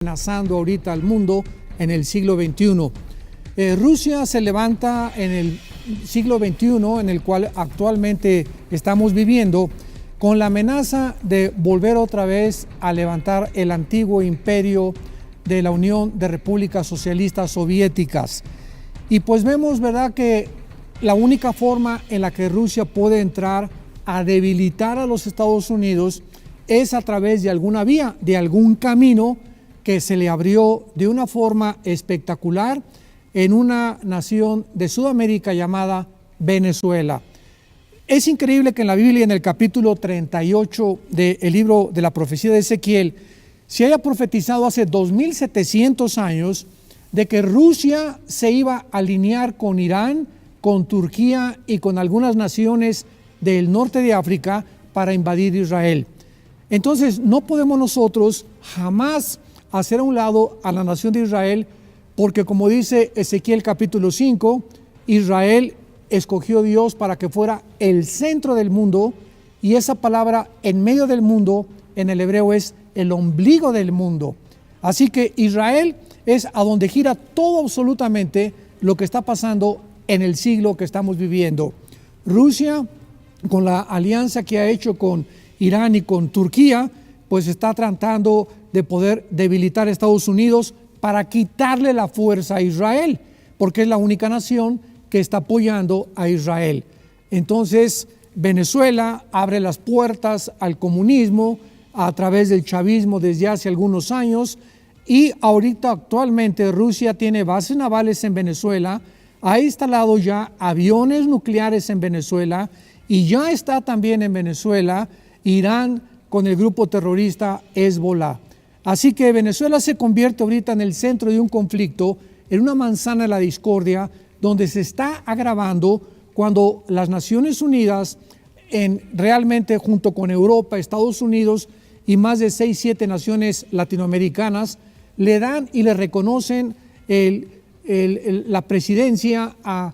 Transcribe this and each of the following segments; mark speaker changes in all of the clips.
Speaker 1: Amenazando ahorita al mundo en el siglo XXI. Rusia se levanta en el siglo XXI, en el cual actualmente estamos viviendo, con la amenaza de volver otra vez a levantar el antiguo imperio de la Unión de Repúblicas Socialistas Soviéticas. Y pues vemos, ¿verdad?, que la única forma en la que Rusia puede entrar a debilitar a los Estados Unidos es a través de alguna vía, de algún camino que se le abrió de una forma espectacular en una nación de Sudamérica llamada Venezuela. Es increíble que en la Biblia, en el capítulo 38 del libro de la profecía de Ezequiel, se haya profetizado hace 2700 años de que Rusia se iba a alinear con Irán, con Turquía y con algunas naciones del norte de África para invadir Israel. Entonces no podemos nosotros jamás hacer a un lado a la nación de Israel, porque como dice Ezequiel capítulo 5, Israel escogió Dios para que fuera el centro del mundo, y esa palabra en medio del mundo en el hebreo es el ombligo del mundo. Así que Israel es a donde gira todo absolutamente lo que está pasando en el siglo que estamos viviendo. Rusia, con la alianza que ha hecho con Irán y con Turquía, pues está tratando de poder debilitar a Estados Unidos para quitarle la fuerza a Israel, porque es la única nación que está apoyando a Israel. Entonces, Venezuela abre las puertas al comunismo a través del chavismo desde hace algunos años, y ahorita actualmente Rusia tiene bases navales en Venezuela, ha instalado ya aviones nucleares en Venezuela, y ya está también en Venezuela Irán con el grupo terrorista Hezbollah. Así que Venezuela se convierte ahorita en el centro de un conflicto, en una manzana de la discordia, donde se está agravando cuando las Naciones Unidas, realmente junto con Europa, Estados Unidos y más de 6, 7 naciones latinoamericanas, le dan y le reconocen la presidencia a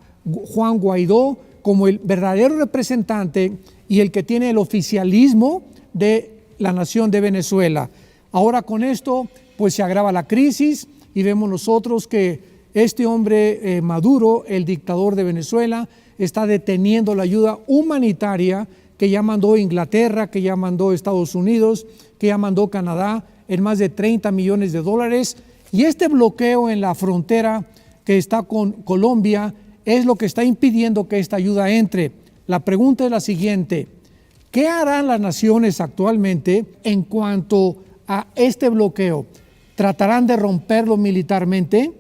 Speaker 1: Juan Guaidó como el verdadero representante y el que tiene el oficialismo de la nación de Venezuela. Ahora con esto pues se agrava la crisis y vemos nosotros que este hombre Maduro, el dictador de Venezuela, está deteniendo la ayuda humanitaria que ya mandó Inglaterra, que ya mandó Estados Unidos, que ya mandó Canadá en más de $30 millones. Y este bloqueo en la frontera que está con Colombia es lo que está impidiendo que esta ayuda entre. La pregunta es la siguiente: ¿qué harán las naciones actualmente en cuanto a este bloqueo? ¿Tratarán de romperlo militarmente?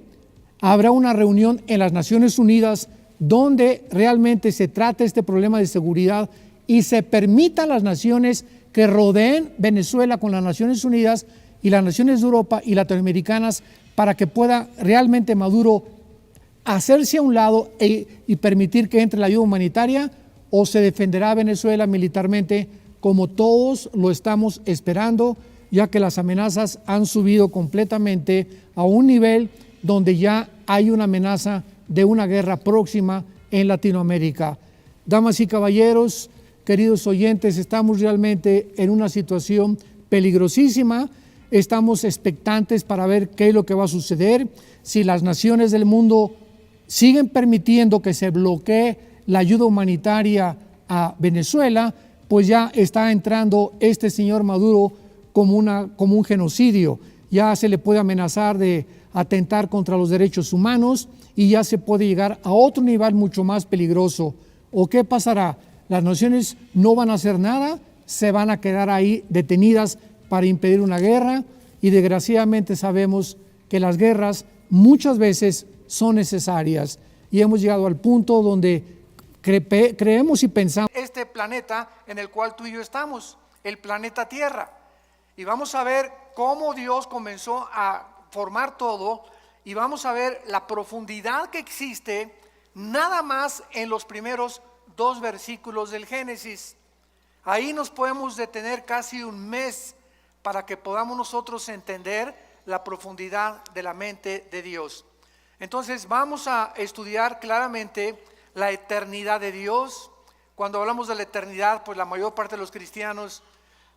Speaker 1: ¿Habrá una reunión en las Naciones Unidas donde realmente se trate este problema de seguridad y se permita a las naciones que rodeen Venezuela con las Naciones Unidas y las naciones de Europa y latinoamericanas para que pueda realmente Maduro hacerse a un lado y permitir que entre la ayuda humanitaria? ¿O se defenderá Venezuela militarmente como todos lo estamos esperando, ya que las amenazas han subido completamente a un nivel donde ya hay una amenaza de una guerra próxima en Latinoamérica? Damas y caballeros, queridos oyentes, estamos realmente en una situación peligrosísima. Estamos expectantes para ver qué es lo que va a suceder. Si las naciones del mundo siguen permitiendo que se bloquee la ayuda humanitaria a Venezuela, pues ya está entrando este señor Maduro como un genocidio. Ya se le puede amenazar de atentar contra los derechos humanos y ya se puede llegar a otro nivel mucho más peligroso. ¿O qué pasará? Las naciones no van a hacer nada, se van a quedar ahí detenidas para impedir una guerra, y desgraciadamente sabemos que las guerras muchas veces son necesarias, y hemos llegado al punto donde creemos y pensamos este planeta en el cual tú y yo estamos, el planeta Tierra, y vamos a ver cómo Dios comenzó a formar todo, y vamos a ver la profundidad que existe nada más en los primeros 2 versículos del Génesis. Ahí nos podemos detener casi un mes para que podamos nosotros entender la profundidad de la mente de Dios. Entonces vamos a estudiar claramente la eternidad de Dios. Cuando hablamos de la eternidad, pues la mayor parte de los cristianos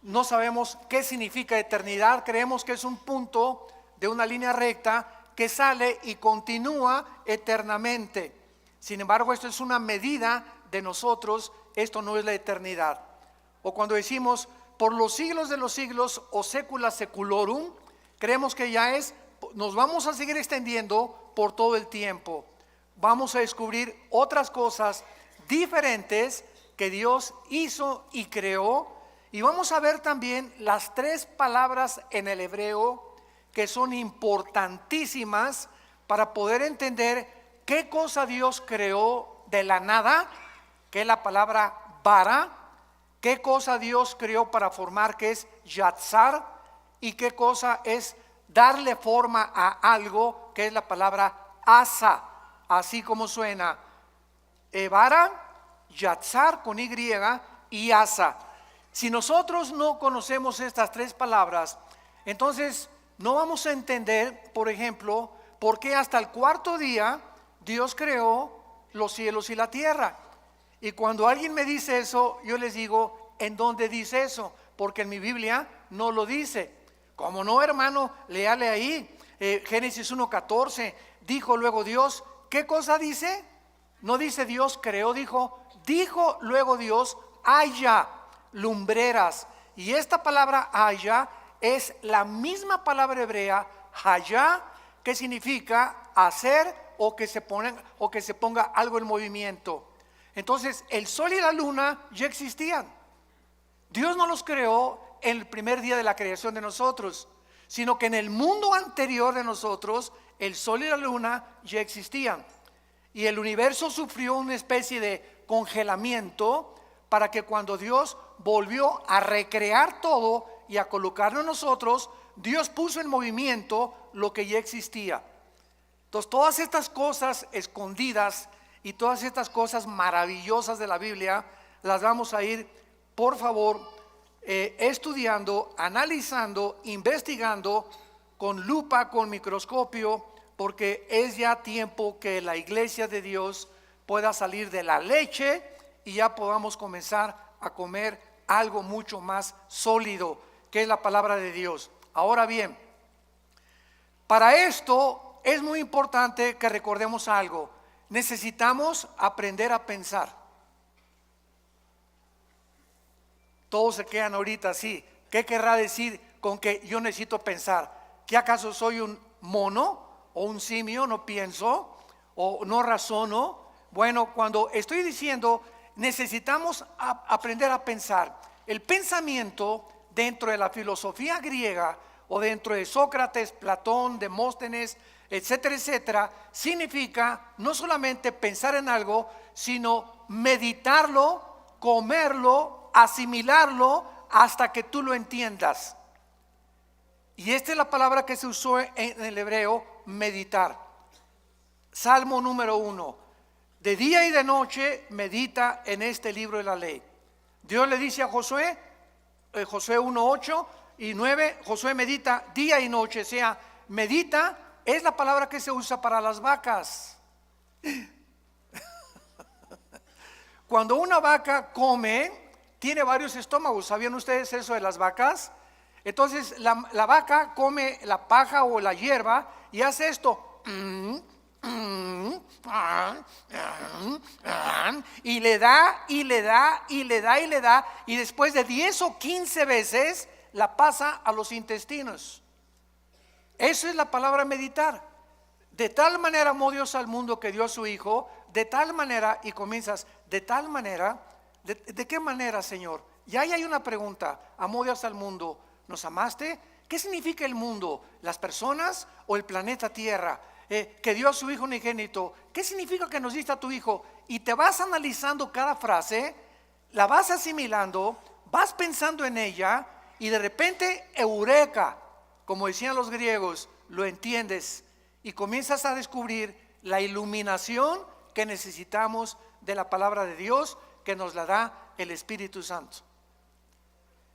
Speaker 1: no sabemos qué significa eternidad. Creemos que es un punto de una línea recta que sale y continúa eternamente. Sin embargo, esto es una medida de nosotros, esto no es la eternidad. O cuando decimos por los siglos de los siglos o secula seculorum, creemos que ya es, nos vamos a seguir extendiendo por todo el tiempo. Vamos a descubrir otras cosas diferentes que Dios hizo y creó, y vamos a ver también las tres palabras en el hebreo que son importantísimas para poder entender qué cosa Dios creó de la nada, que es la palabra bara, qué cosa Dios creó para formar, que es yatzar, y qué cosa es darle forma a algo, que es la palabra asa, así como suena, bara, yatzar con Y y asa. Si nosotros no conocemos estas tres palabras, entonces no vamos a entender, por ejemplo, por qué hasta el cuarto día Dios creó los cielos y la tierra. Y cuando alguien me dice eso, yo les digo, ¿en dónde dice eso? Porque en mi Biblia no lo dice. ¿Cómo no, hermano? Léale ahí, Génesis 1:14, dijo luego Dios, ¿qué cosa dice? No dice Dios creó, dijo luego Dios, haya lumbreras. Y esta palabra haya es la misma palabra hebrea, haya, que significa hacer o que se ponga algo en movimiento. Entonces el sol y la luna ya existían. Dios no los creó en el primer día de la creación de nosotros, sino que en el mundo anterior de nosotros el sol y la luna ya existían, y el universo sufrió una especie de congelamiento para que cuando Dios volvió a recrear todo y a colocarlo en nosotros, Dios puso en movimiento lo que ya existía. Entonces todas estas cosas escondidas y todas estas cosas maravillosas de la Biblia las vamos a ir, por favor, estudiando, analizando, investigando con lupa, con microscopio, porque es ya tiempo que la iglesia de Dios pueda salir de la leche y ya podamos comenzar a comer algo mucho más sólido, que es la palabra de Dios. Ahora bien, para esto es muy importante que recordemos algo. Necesitamos aprender a pensar. Todos se quedan ahorita así. ¿Qué querrá decir con que yo necesito pensar? ¿Que acaso soy un mono o un simio? ¿No pienso o no razono? Bueno, cuando estoy diciendo necesitamos aprender a pensar, el pensamiento dentro de la filosofía griega o dentro de Sócrates, Platón, Demóstenes, etcétera, etcétera, significa no solamente pensar en algo, sino meditarlo, comerlo, asimilarlo hasta que tú lo entiendas. Y esta es la palabra que se usó en el hebreo, meditar. Salmo número 1. De día y de noche medita en este libro de la ley. Dios le dice a Josué, Josué 1:8 y 9, Josué medita día y noche. O sea, medita es la palabra que se usa para las vacas. Cuando una vaca come, tiene varios estómagos. ¿Sabían ustedes eso de las vacas? Entonces la vaca come la paja o la hierba y hace esto. Y le da, y le da, y le da, y le da, y después de 10 o 15 veces la pasa a los intestinos. Eso es la palabra meditar. De tal manera amó Dios al mundo que dio a su Hijo, de tal manera, y comienzas, de tal manera, ¿de qué manera, Señor? Y ahí hay una pregunta. Amó Dios al mundo, ¿nos amaste? ¿Qué significa el mundo? ¿Las personas o el planeta Tierra? Que dio a su Hijo unigénito. ¿Qué significa que nos diste a tu Hijo? Y te vas analizando cada frase, la vas asimilando, vas pensando en ella, y de repente, eureka, como decían los griegos, lo entiendes y comienzas a descubrir la iluminación que necesitamos de la palabra de Dios, que nos la da el Espíritu Santo.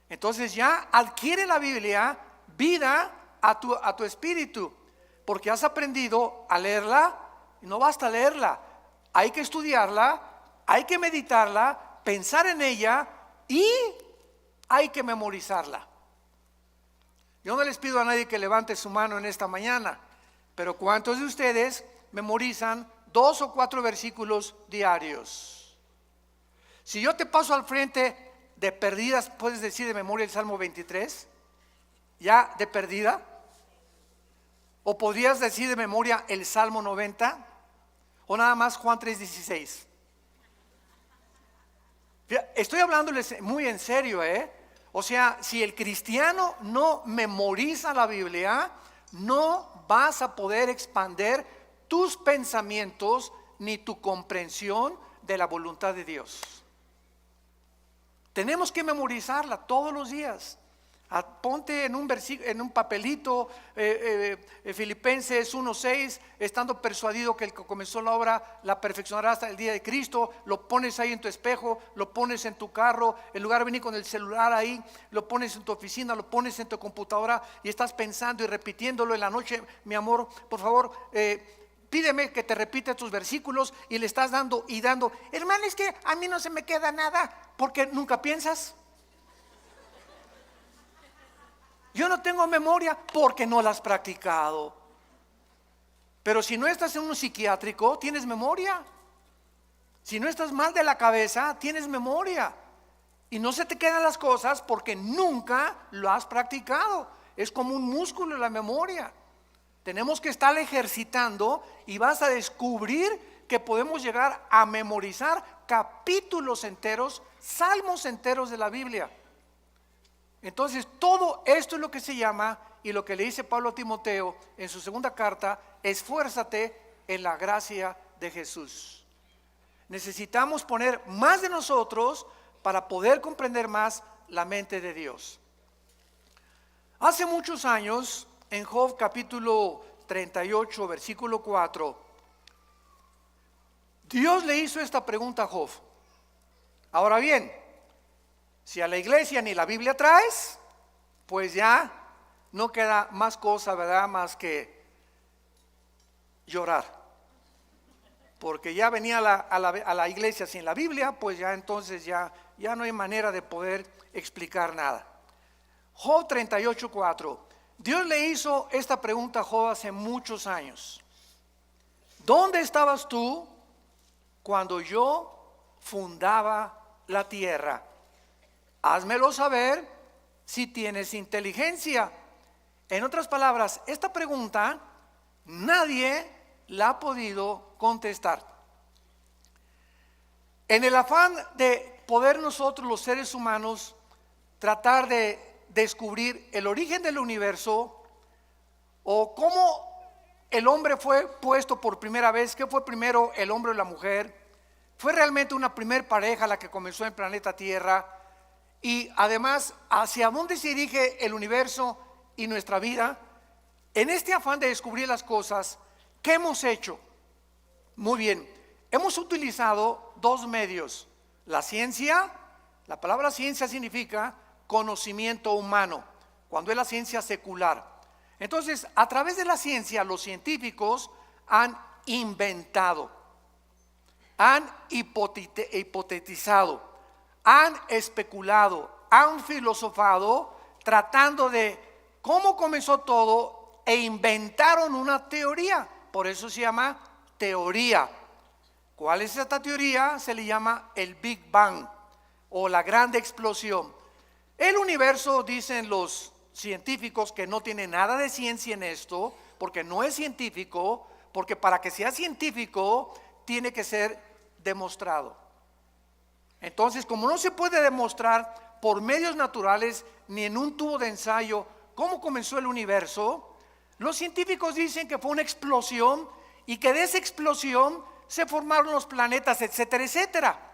Speaker 1: Entonces ya adquiere la Biblia vida a tu espíritu, porque has aprendido a leerla. Y no basta leerla, hay que estudiarla, hay que meditarla, pensar en ella y hay que memorizarla.
Speaker 2: Yo no les pido a nadie que levante su mano en esta mañana, pero ¿cuántos de ustedes memorizan 2 o 4 versículos diarios? Si yo te paso al frente, de perdidas, ¿puedes decir de memoria el Salmo 23? ¿Ya de perdida? ¿O podrías decir de memoria el Salmo 90? ¿O nada más Juan 3:16? Estoy hablándoles muy en serio, O sea, si el cristiano no memoriza la Biblia, no vas a poder expandir tus pensamientos ni tu comprensión de la voluntad de Dios. Tenemos que memorizarla todos los días. Ponte en un papelito, Filipenses 1:6, estando persuadido que el que comenzó la obra la perfeccionará hasta el día de Cristo. Lo pones ahí en tu espejo, lo pones en tu carro, en lugar de venir con el celular ahí, lo pones en tu oficina, lo pones en tu computadora y estás pensando y repitiéndolo en la noche. Mi amor, por favor, pídeme que te repita tus versículos, y le estás dando y dando. Hermano, es que a mí no se me queda nada, porque nunca piensas. Yo no tengo memoria porque no la has practicado. Pero si no estás en un psiquiátrico, tienes memoria. Si no estás mal de la cabeza, tienes memoria. Y no se te quedan las cosas porque nunca lo has practicado. Es como un músculo la memoria. Tenemos que estar ejercitando y vas a descubrir que podemos llegar a memorizar capítulos enteros, salmos enteros de la Biblia. Entonces todo esto es lo que se llama, y lo que le dice Pablo a Timoteo en su segunda carta: esfuérzate en la gracia de Jesús. Necesitamos poner más de nosotros para poder comprender más la mente de Dios. Hace muchos años, en Job capítulo 38, versículo 4, Dios le hizo esta pregunta a Job. Ahora bien, si a la iglesia ni la Biblia traes, pues ya no queda más cosa, ¿verdad?, más que llorar. Porque ya venía a la iglesia sin la Biblia, pues ya entonces ya no hay manera de poder explicar nada. Job 38:4. Dios le hizo esta pregunta a Job hace muchos años. ¿Dónde estabas tú cuando yo fundaba la tierra? Házmelo saber si tienes inteligencia. En otras palabras, esta pregunta nadie la ha podido contestar. En el afán de poder nosotros, los seres humanos, tratar de descubrir el origen del universo, o cómo el hombre fue puesto por primera vez, qué fue primero, el hombre o la mujer, fue realmente una primer pareja la que comenzó en el planeta Tierra. Y además, ¿hacia dónde se dirige el universo y nuestra vida? En este afán de descubrir las cosas, ¿qué hemos hecho? Muy bien, hemos utilizado 2 medios. La ciencia, la palabra ciencia significa conocimiento humano, cuando es la ciencia secular. Entonces, a través de la ciencia, los científicos han inventado, han hipotetizado, han especulado, han filosofado, tratando de cómo comenzó todo, e inventaron una teoría. Por eso se llama teoría. ¿Cuál es esta teoría? Se le llama el Big Bang, o la gran explosión. El universo, dicen los científicos, que no tiene nada de ciencia en esto, porque no es científico, porque para que sea científico tiene que ser demostrado. Entonces, como no se puede demostrar por medios naturales ni en un tubo de ensayo cómo comenzó el universo, los científicos dicen que fue una explosión, y que de esa explosión se formaron los planetas, etcétera, etcétera.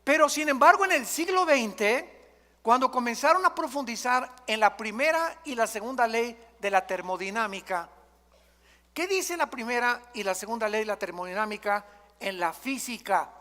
Speaker 2: Pero sin embargo, en el siglo XX, cuando comenzaron a profundizar en la primera y la segunda ley de la termodinámica, ¿qué dice la primera y la segunda ley de la termodinámica en la física?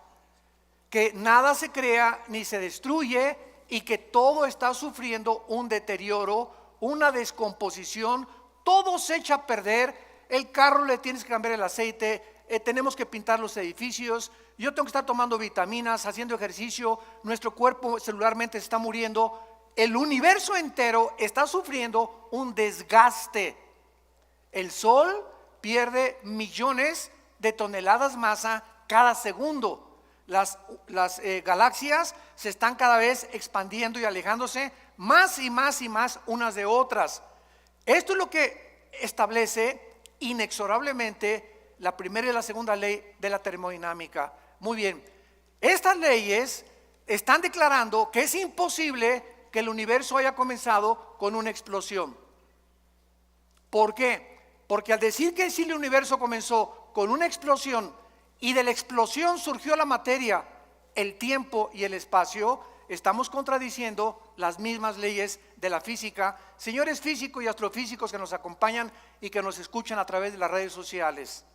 Speaker 2: Que nada se crea ni se destruye, y que todo está sufriendo un deterioro, una descomposición, todo se echa a perder. El carro le tienes que cambiar el aceite, tenemos que pintar los edificios, yo tengo que estar tomando vitaminas, haciendo ejercicio, nuestro cuerpo celularmente se está muriendo. el universo entero está sufriendo un desgaste. El Sol pierde millones de toneladas masa cada segundo. Las galaxias se están cada vez expandiendo y alejándose más y más y más unas de otras. Esto es lo que establece inexorablemente la primera y la segunda ley de la termodinámica. Muy bien, estas leyes están declarando que es imposible que el universo haya comenzado con una explosión. ¿Por qué? Porque al decir que el universo comenzó con una explosión y de la explosión surgió la materia, el tiempo y el espacio, estamos contradiciendo las mismas leyes de la física. Señores físicos y astrofísicos que nos acompañan y que nos escuchan a través de las redes sociales,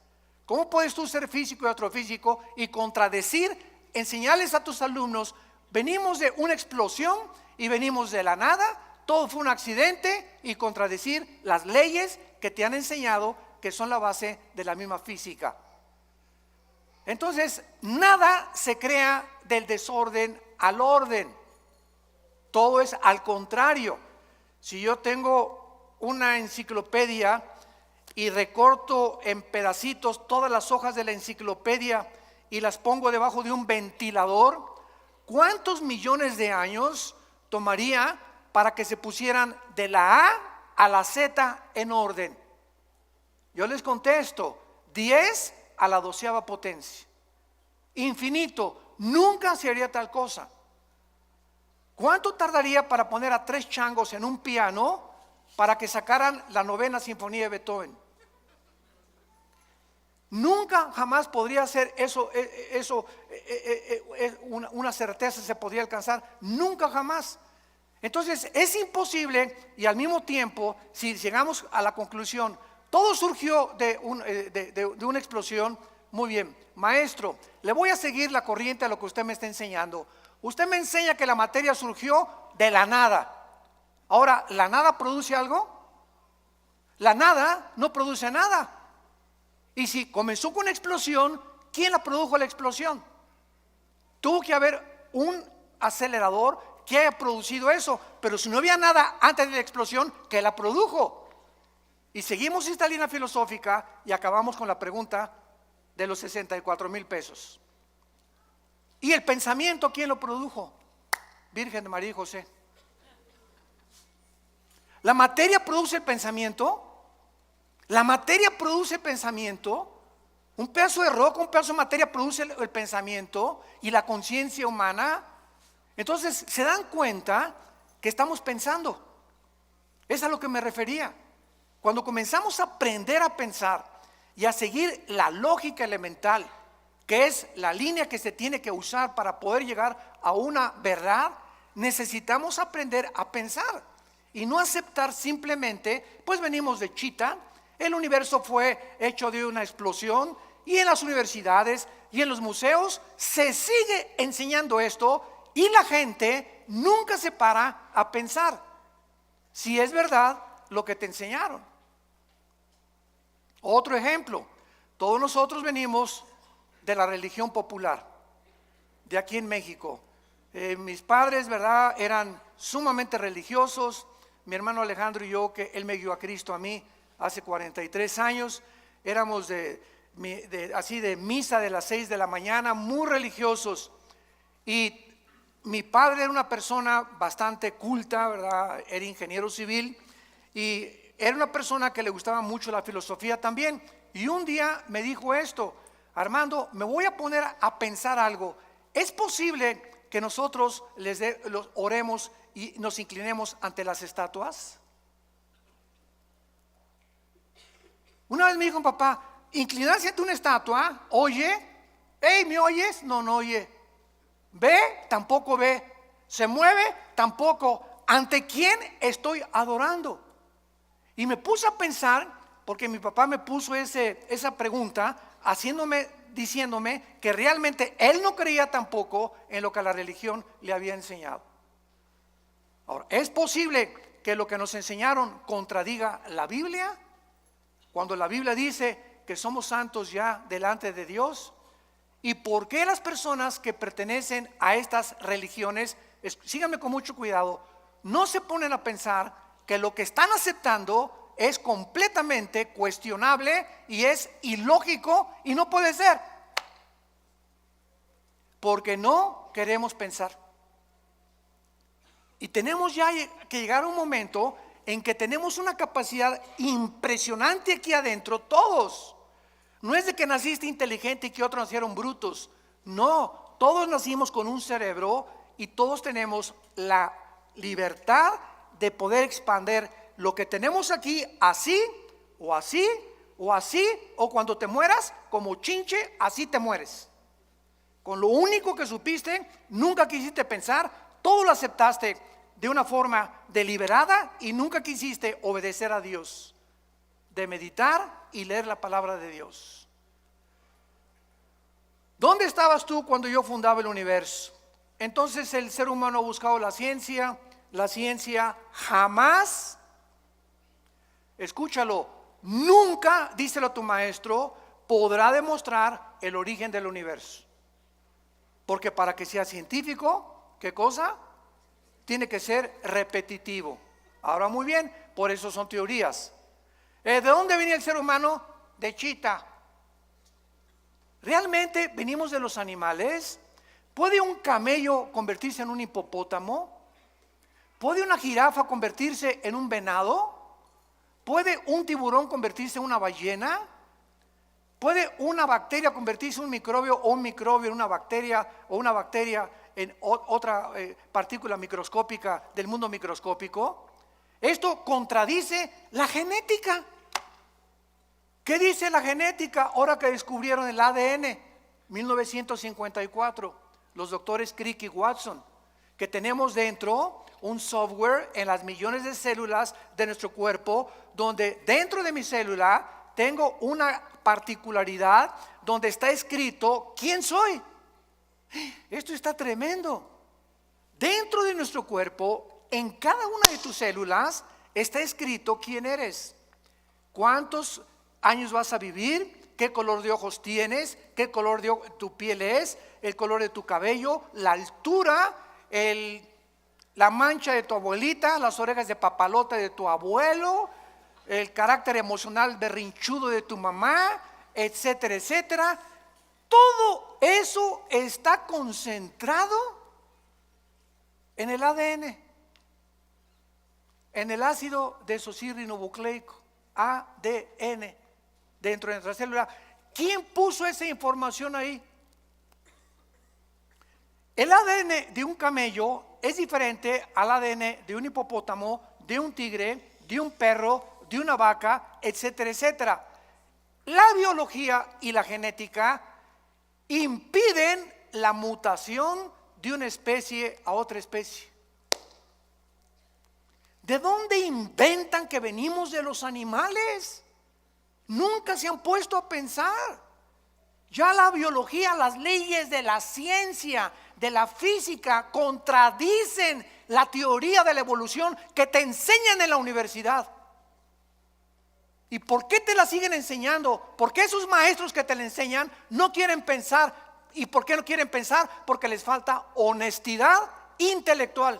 Speaker 2: ¿cómo puedes tú ser físico y astrofísico y contradecir, enseñarles a tus alumnos, venimos de una explosión y venimos de la nada, todo fue un accidente, y contradecir las leyes que te han enseñado que son la base de la misma física? Entonces, nada se crea del desorden al orden. Todo es al contrario. Si yo tengo una enciclopedia y recorto en pedacitos todas las hojas de la enciclopedia y las pongo debajo de un ventilador, ¿cuántos millones de años tomaría para que se pusieran de la A a la Z en orden? Yo les contesto, 10 a la 12ª potencia. Infinito, nunca se haría tal cosa. ¿Cuánto tardaría para poner a 3 changos en un piano para que sacaran la 9ª sinfonía de Beethoven? Nunca jamás podría ser eso, una certeza se podría alcanzar, nunca jamás. Entonces es imposible, y al mismo tiempo, si llegamos a la conclusión, todo surgió de una explosión. Muy bien, maestro, le voy a seguir la corriente a lo que usted me está enseñando. Usted me enseña que la materia surgió de la nada. Ahora, ¿la nada produce algo? La nada no produce nada. Y si comenzó con una explosión, ¿quién la produjo la explosión? Tuvo que haber un acelerador que haya producido eso, pero si no había nada antes de la explosión, ¿qué la produjo? Y seguimos esta línea filosófica y acabamos con la pregunta de los 64,000 pesos. ¿Y el pensamiento quién lo produjo? Virgen de María y José. ¿La materia produce el pensamiento? La materia produce pensamiento. Un pedazo de roca, un pedazo de materia produce el pensamiento y la conciencia humana. Entonces se dan cuenta que estamos pensando. Es a lo que me refería. Cuando comenzamos a aprender a pensar y a seguir la lógica elemental, que es la línea que se tiene que usar para poder llegar a una verdad, necesitamos aprender a pensar y no aceptar simplemente, pues venimos de chita, el universo fue hecho de una explosión, y en las universidades y en los museos se sigue enseñando esto y la gente nunca se para a pensar si es verdad lo que te enseñaron. Otro ejemplo, todos nosotros venimos de la religión popular, de aquí en México. Mis padres, ¿verdad?, eran sumamente religiosos. Mi hermano Alejandro y yo, que él me guió a Cristo a mí hace 43 años, éramos así de misa de las 6 de la mañana, muy religiosos. Y mi padre era una persona bastante culta, ¿verdad?, era ingeniero civil y era una persona que le gustaba mucho la filosofía también. Y un día me dijo esto: Armando, me voy a poner a pensar algo. ¿Es posible que nosotros los oremos y nos inclinemos ante las estatuas? Una vez me dijo papá, inclinarse ante una estatua, oye, hey, ¿me oyes? No, no oye. ¿Ve? Tampoco ve. ¿Se mueve? Tampoco. ¿Ante quién estoy adorando? Y me puse a pensar, porque mi papá me puso esa pregunta, diciéndome que realmente él no creía tampoco en lo que la religión le había enseñado. Ahora, ¿es posible que lo que nos enseñaron contradiga la Biblia? Cuando la Biblia dice que somos santos ya delante de Dios. ¿Y por qué las personas que pertenecen a estas religiones, síganme con mucho cuidado, no se ponen a pensar que lo que están aceptando es completamente cuestionable y es ilógico y no puede ser. Porque no queremos pensar. Y tenemos ya que llegar a un momento en que tenemos una capacidad impresionante aquí adentro, todos. No es de que naciste inteligente y que otros nacieron brutos. No, todos nacimos con un cerebro y todos tenemos la libertad de poder expandir lo que tenemos aquí así, o así, o así, o cuando te mueras, como chinche, así te mueres. Con lo único que supiste, nunca quisiste pensar, todo lo aceptaste de una forma deliberada y nunca quisiste obedecer a Dios, de meditar y leer la palabra de Dios. ¿Dónde estabas tú cuando yo fundaba el universo? Entonces el ser humano ha buscado la ciencia jamás, escúchalo, nunca, díselo a tu maestro, podrá demostrar el origen del universo. Porque para que sea científico, ¿qué cosa? Tiene que ser repetitivo. Ahora muy bien, por eso son teorías. ¿De dónde venía el ser humano? De chita. ¿Realmente venimos de los animales? ¿Puede un camello convertirse en un hipopótamo? ¿Puede una jirafa convertirse en un venado? ¿Puede un tiburón convertirse en una ballena? ¿Puede una bacteria convertirse en un microbio o un microbio en una bacteria o una bacteria en otra partícula microscópica del mundo microscópico? Esto contradice la genética. ¿Qué dice la genética ahora que descubrieron el ADN? 1954, los doctores Crick y Watson, que tenemos dentro un software en las millones de células de nuestro cuerpo, donde dentro de mi célula tengo una particularidad donde está escrito quién soy. Esto está tremendo. Dentro de nuestro cuerpo, en cada una de tus células está escrito quién eres, cuántos años vas a vivir, qué color de ojos tienes, qué color de tu piel es, el color de tu cabello, la altura, la mancha de tu abuelita, las orejas de papalote de tu abuelo, el carácter emocional berrinchudo de tu mamá, etcétera, etcétera. Todo eso está concentrado en el ADN, en el ácido desoxirribonucleico, ADN, dentro de nuestra célula. ¿Quién puso esa información ahí? El ADN de un camello es diferente al ADN de un hipopótamo, de un tigre, de un perro, de una vaca, etcétera, etcétera. La biología y la genética impiden la mutación de una especie a otra especie. ¿De dónde inventan que venimos de los animales? Nunca se han puesto a pensar. Ya la biología, las leyes de la ciencia, de la física, contradicen la teoría de la evolución que te enseñan en la universidad. ¿Y por qué te la siguen enseñando? ¿Por qué esos maestros que te la enseñan no quieren pensar? ¿Y por qué no quieren pensar? Porque les falta honestidad intelectual.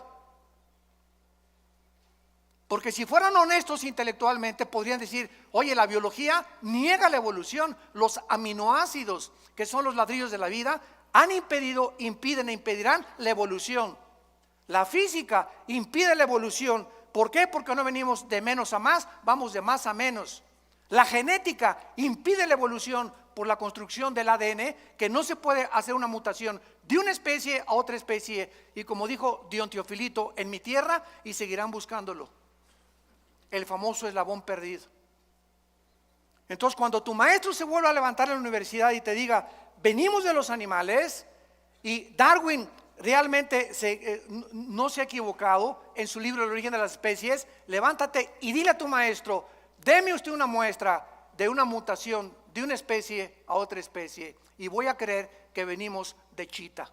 Speaker 2: Porque si fueran honestos intelectualmente podrían decir, oye, la biología niega la evolución. Los aminoácidos, que son los ladrillos de la vida, han impedido, impiden e impedirán la evolución. La física impide la evolución. ¿Por qué? Porque no venimos de menos a más, vamos de más a menos. La genética impide la evolución por la construcción del ADN, que no se puede hacer una mutación de una especie a otra especie. Y como dijo Dion Teofilito, en mi tierra, y seguirán buscándolo. El famoso eslabón perdido. Entonces, cuando tu maestro se vuelva a levantar en la universidad y te diga, venimos de los animales, y Darwin realmente no se ha equivocado en su libro El origen de las especies, levántate y dile a tu maestro, deme usted una muestra de una mutación de una especie a otra especie, y voy a creer que venimos de chita.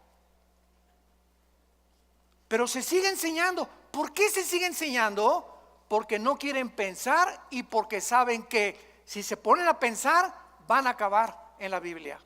Speaker 2: Pero se sigue enseñando. ¿Por qué se sigue enseñando? Porque no quieren pensar y porque saben que si se ponen a pensar van a acabar en la Biblia.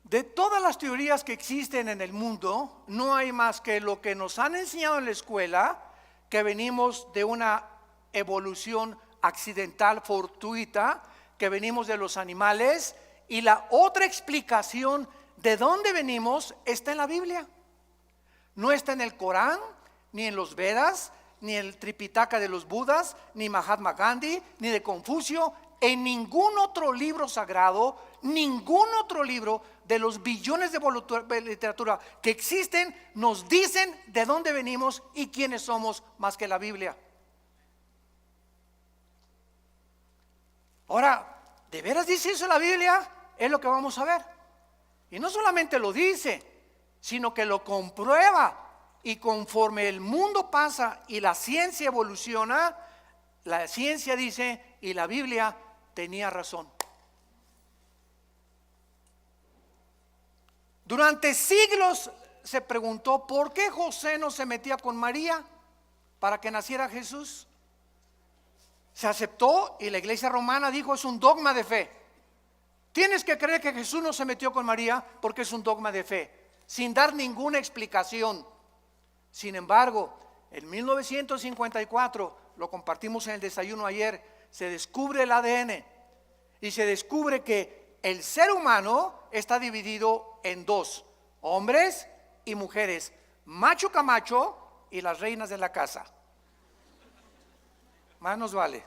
Speaker 2: De todas las teorías que existen en el mundo, no hay más que lo que nos han enseñado en la escuela, que venimos de una evolución accidental, fortuita, que venimos de los animales, y la otra explicación de dónde venimos está en la Biblia. No está en el Corán, ni en los Vedas, ni en el Tripitaka de los Budas, ni Mahatma Gandhi, ni de Confucio, en ningún otro libro sagrado, ningún otro libro de los billones de literatura que existen nos dicen de dónde venimos y quiénes somos más que la Biblia. Ahora, ¿de veras dice eso la Biblia? Es lo que vamos a ver. Y no solamente lo dice, sino que lo comprueba. Y conforme el mundo pasa y la ciencia evoluciona, la ciencia dice y la Biblia tenía razón. Durante siglos se preguntó por qué José no se metía con María para que naciera Jesús. Se aceptó y la iglesia romana dijo: es un dogma de fe. Tienes que creer que Jesús no se metió con María porque es un dogma de fe, sin dar ninguna explicación. Sin embargo, en 1954, lo compartimos en el desayuno ayer, se descubre el ADN y se descubre que el ser humano está dividido en dos: hombres y mujeres, macho camacho y las reinas de la casa. Más nos vale.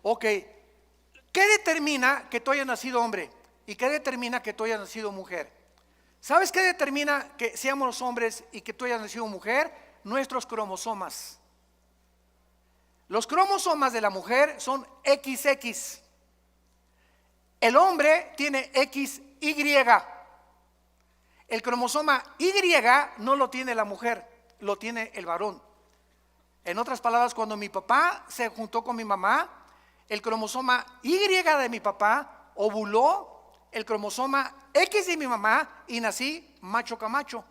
Speaker 2: Ok, ¿qué determina que tú hayas nacido hombre? ¿Y qué determina que tú hayas nacido mujer? ¿Sabes qué determina que seamos los hombres y que tú hayas nacido mujer? Nuestros cromosomas. Los cromosomas de la mujer son XX. El hombre tiene XY. El cromosoma Y no lo tiene la mujer, lo tiene el varón. En otras palabras, cuando mi papá se juntó con mi mamá, el cromosoma Y de mi papá ovuló el cromosoma X de mi mamá y nací macho camacho.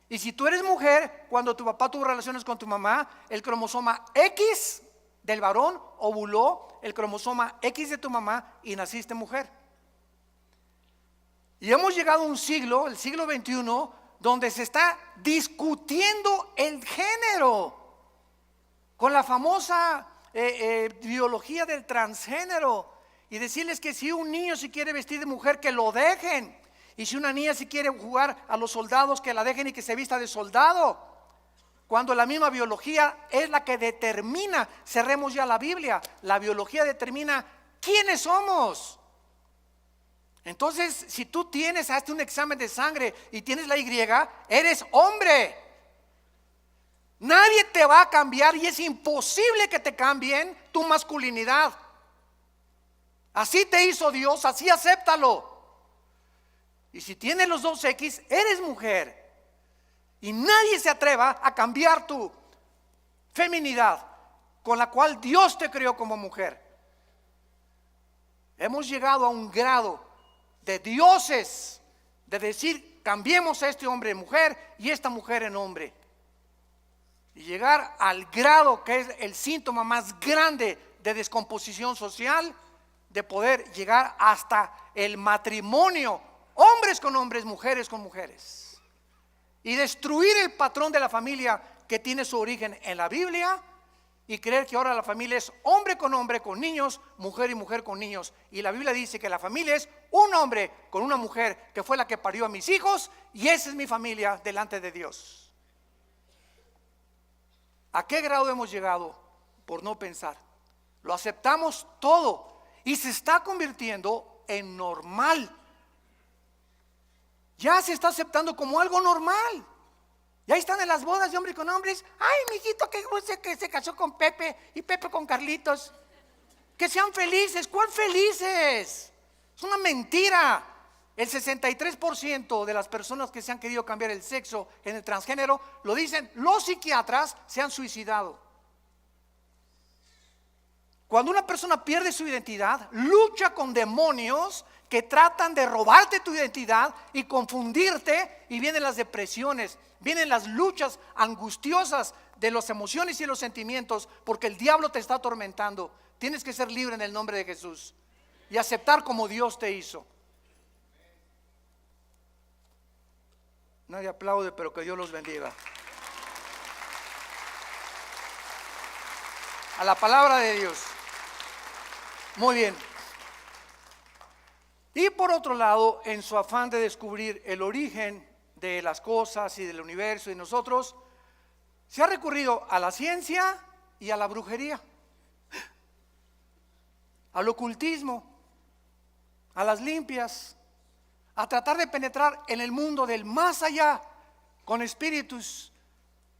Speaker 2: Y si tú eres mujer, cuando tu papá tuvo relaciones con tu mamá, el cromosoma X del varón ovuló el cromosoma X de tu mamá y naciste mujer. Y hemos llegado a un siglo, el siglo XXI, donde se está discutiendo el género con la famosa biología del transgénero, y decirles que si un niño se quiere vestir de mujer, que lo dejen, y si una niña se quiere jugar a los soldados, que la dejen y que se vista de soldado, cuando la misma biología es la que determina. Cerremos ya la Biblia, la biología determina quiénes somos. Entonces, si tú hazte un examen de sangre y tienes la Y, eres hombre. Nadie te va a cambiar y es imposible que te cambien tu masculinidad. Así te hizo Dios, así acéptalo. Y si tienes los dos X, eres mujer. Y nadie se atreva a cambiar tu feminidad con la cual Dios te creó como mujer. Hemos llegado a un grado de dioses, de decir: cambiemos a este hombre en mujer y esta mujer en hombre. Y llegar al grado que es el síntoma más grande de descomposición social, de poder llegar hasta el matrimonio, hombres con hombres, mujeres con mujeres, y destruir el patrón de la familia que tiene su origen en la Biblia, y creer que ahora la familia es hombre, con niños, mujer y mujer con niños. Y la Biblia dice que la familia es un hombre con una mujer que fue la que parió a mis hijos, y esa es mi familia delante de Dios. ¿A qué grado hemos llegado por no pensar? Lo aceptamos todo y se está convirtiendo en normal. Ya se está aceptando como algo normal. Ya están en las bodas de hombres con hombres. Ay, mijito, que se casó con Pepe y Pepe con Carlitos. Que sean felices. ¿Cuál felices? Es una mentira. El 63% de las personas que se han querido cambiar el sexo en el transgénero, lo dicen los psiquiatras, se han suicidado. Cuando una persona pierde su identidad, lucha con demonios que tratan de robarte tu identidad y confundirte, y vienen las depresiones, vienen las luchas angustiosas de las emociones y los sentimientos, porque el diablo te está atormentando. Tienes que ser libre en el nombre de Jesús. y aceptar como Dios te hizo. Nadie aplaude, pero que Dios los bendiga. A la palabra de Dios. Muy bien. Y por otro lado, en su afán de descubrir el origen de las cosas y del universo y nosotros, se ha recurrido a la ciencia y a la brujería, al ocultismo, a las limpias, a tratar de penetrar en el mundo del más allá con espíritus,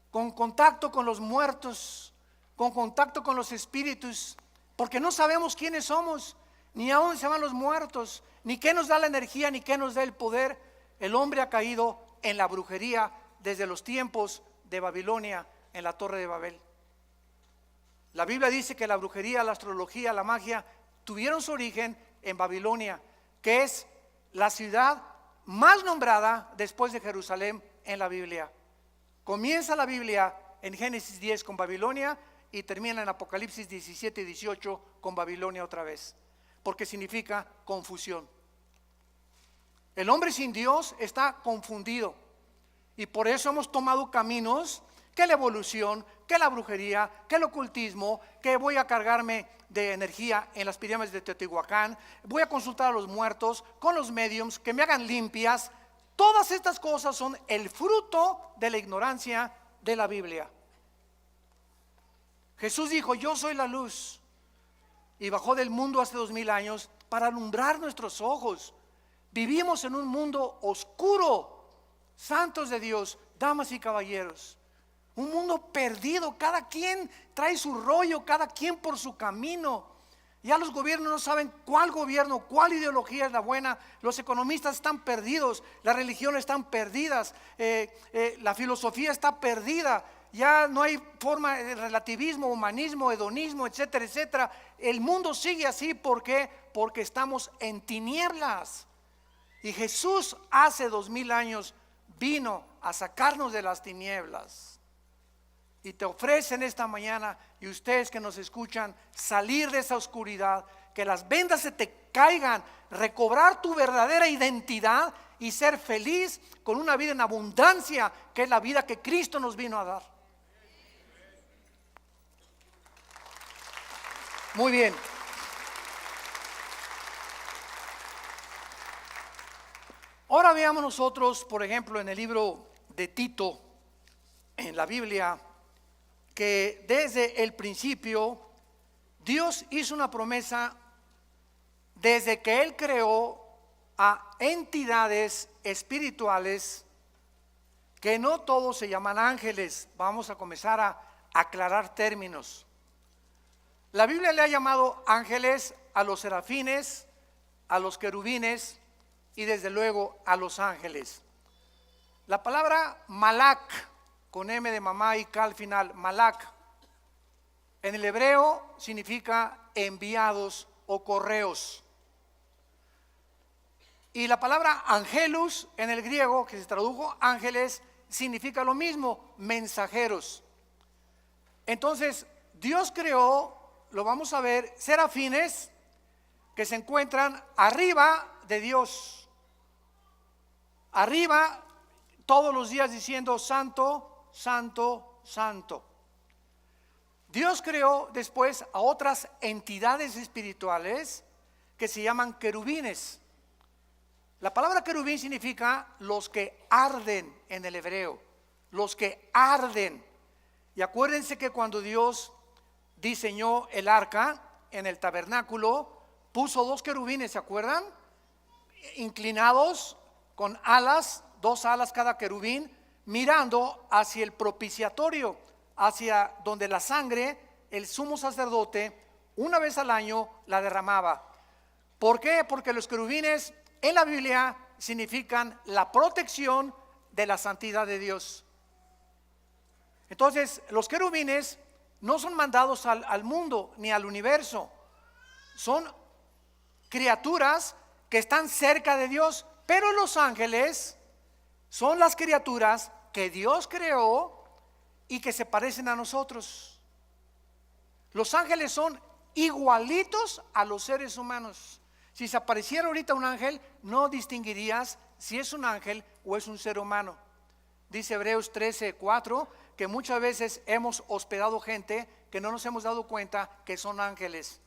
Speaker 2: con contacto con los muertos, con contacto con los espíritus, porque no sabemos quiénes somos, ni a dónde se van los muertos, ni qué nos da la energía, ni qué nos da el poder. El hombre ha caído en la brujería desde los tiempos de Babilonia, en la Torre de Babel. La Biblia dice que la brujería, la astrología, la magia tuvieron su origen en Babilonia, que es la ciudad más nombrada después de Jerusalén en la Biblia. Comienza la Biblia en Génesis 10 con Babilonia y termina en Apocalipsis 17 y 18 con Babilonia otra vez, porque significa confusión. El hombre sin Dios está confundido y por eso hemos tomado caminos que la evolución, que la brujería, que el ocultismo, que voy a cargarme de energía en las pirámides de Teotihuacán, voy a consultar a los muertos con los mediums que me hagan limpias. Todas estas cosas son el fruto de la ignorancia de la Biblia. Jesús dijo: yo soy la luz, y bajó del mundo hace 2000 años para alumbrar nuestros ojos. Vivimos en un mundo oscuro, santos de Dios, damas y caballeros, un mundo perdido, cada quien trae su rollo, cada quien por su camino. Ya los gobiernos no saben cuál gobierno, cuál ideología es la buena. Los economistas están perdidos, las religiones están perdidas, la filosofía está perdida. Ya no hay forma de relativismo, humanismo, hedonismo, etcétera, etcétera. El mundo sigue así, ¿por qué? Porque estamos en tinieblas. Y Jesús hace 2000 años vino a sacarnos de las tinieblas. Y te ofrecen esta mañana, y ustedes que nos escuchan, salir de esa oscuridad, que las vendas se te caigan, recobrar tu verdadera identidad y ser feliz con una vida en abundancia, que es la vida que Cristo nos vino a dar. Muy bien. Ahora veamos nosotros, por ejemplo, en el libro de Tito, en la Biblia, que desde el principio Dios hizo una promesa desde que Él creó a entidades espirituales que no todos se llaman ángeles. Vamos a comenzar a aclarar términos. La Biblia le ha llamado ángeles a los serafines, a los querubines y desde luego a los ángeles. La palabra malak, con M de mamá y K al final, malak, en el hebreo significa enviados o correos. Y la palabra angelus en el griego, que se tradujo ángeles, significa lo mismo, mensajeros. Entonces, Dios creó, lo vamos a ver, serafines que se encuentran arriba de Dios. Arriba, todos los días diciendo santo, santo, santo. Dios creó después a otras entidades espirituales que se llaman querubines. La palabra querubín significa los que arden en el hebreo, los que arden. Y acuérdense que cuando Dios diseñó el arca en el tabernáculo, puso 2 querubines, ¿se acuerdan? Inclinados con alas, 2 alas cada querubín, mirando hacia el propiciatorio, hacia donde la sangre, el sumo sacerdote, una vez al año la derramaba. ¿Por qué? Porque los querubines en la Biblia significan la protección de la santidad de Dios. Entonces, los querubines no son mandados al mundo ni al universo, son criaturas que están cerca de Dios, pero los ángeles son las criaturas que Dios creó y que se parecen a nosotros. Los ángeles son igualitos a los seres humanos. Si se apareciera ahorita un ángel, no distinguirías si es un ángel o es un ser humano. Dice Hebreos 13:4 que muchas veces hemos hospedado gente que no nos hemos dado cuenta que son ángeles.